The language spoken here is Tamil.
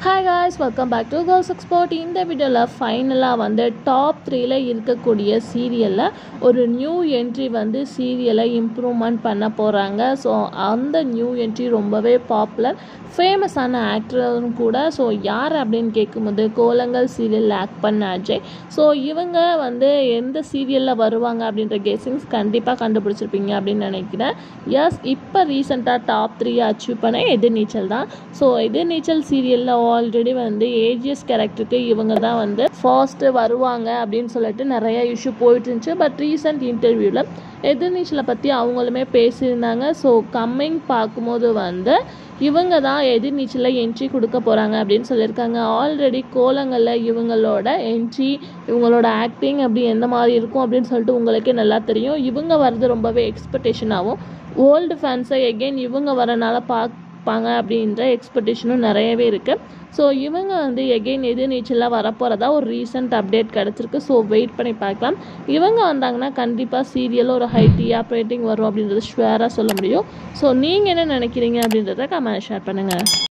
Hi guys, welcome back to girls expert. இந்த வீடியோவில் ஃபைனலாக வந்து டாப் 3ல இருக்கக்கூடிய சீரியலில் ஒரு நியூ என்ட்ரி வந்து சீரியலை இம்ப்ரூவ்மெண்ட் பண்ண போகிறாங்க. ஸோ அந்த நியூ என்ட்ரி ரொம்பவே பாப்புலர், ஃபேமஸான ஆக்டரும் கூட. ஸோ யார் அப்படின்னு கேட்கும்போது கோலங்கள் சீரியலில் ஆக்ட் பண்ண அஜய். ஸோ இவங்க வந்து எந்த சீரியலில் வருவாங்க அப்படின்ற கெஸிங்ஸ் கண்டிப்பாக கண்டுபிடிச்சிருப்பீங்க அப்படின்னு நினைக்கிறேன். எஸ், இப்போ ரீசெண்டாக டாப் 3 அச்சீவ் பண்ண எதிர்நீச்சல் தான். ஸோ எதிர்நீச்சல் சீரியலில் ஆல்ரெடி வந்து ஏஜிஎஸ் கேரக்டருக்கு இவங்க தான் வந்து ஃபர்ஸ்ட்டு வருவாங்க அப்படின்னு சொல்லிட்டு நிறைய இஷ்யூ போயிட்டு இருந்துச்சு. பட் ரீசெண்ட் இன்டர்வியூவில் எதிர்நீச்சலை பற்றி அவங்களுமே பேசியிருந்தாங்க. ஸோ கம்மிங் பார்க்கும்போது வந்து இவங்க தான் எதிர்நீச்சலில் என்ட்ரி கொடுக்க போகிறாங்க அப்படின்னு சொல்லியிருக்காங்க. ஆல்ரெடி கோலங்களில் இவங்களோட என்ட்ரி, இவங்களோட ஆக்டிங் அப்படி எந்த மாதிரி இருக்கும் அப்படின்னு சொல்லிட்டு உங்களுக்கே நல்லா தெரியும். இவங்க வர்றது ரொம்பவே எக்ஸ்பெக்டேஷனாகவும், ஓல்டு ஃபேன்ஸை எகெயின் இவங்க வரனால பார்ப்பாங்க அப்படின்ற எக்ஸ்பெக்டேஷனும் நிறையவே இருக்குது. ஸோ இவங்க வந்து எகெயின் எதிர்நீச்சலாக வரப்போகிறதா ஒரு ரீசெண்ட் அப்டேட் கிடச்சிருக்கு. ஸோ வெயிட் பண்ணி பார்க்கலாம். இவங்க வந்தாங்கன்னா கண்டிப்பாக சீரியலில் ஒரு ஹை டிஆர் ரேட்டிங் வரும் அப்படின்றது ஷுவராக சொல்ல முடியும். ஸோ நீங்கள் என்ன நினைக்கிறீங்க அப்படின்றத கமெண்ட் ஷேர் பண்ணுங்கள்.